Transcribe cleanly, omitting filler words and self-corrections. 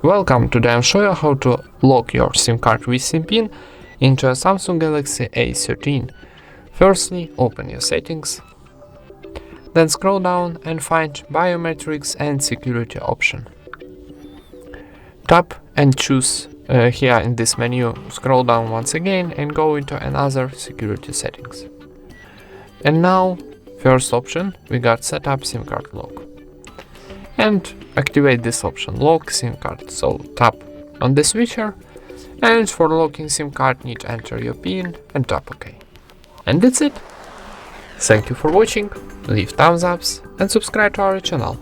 Welcome, today I'll show you how to lock your SIM card with SIM pin into a Samsung Galaxy A13. Firstly, open your settings, then scroll down and find Biometrics and Security option. Tap and choose here in this menu, scroll down once again and go into another security settings. And now, first option, we got set up SIM card lock. And activate this option, lock SIM card. So tap on the switcher, and for locking SIM card need to enter your PIN and tap OK. And that's it. Thank you for watching, leave thumbs ups and subscribe to our channel.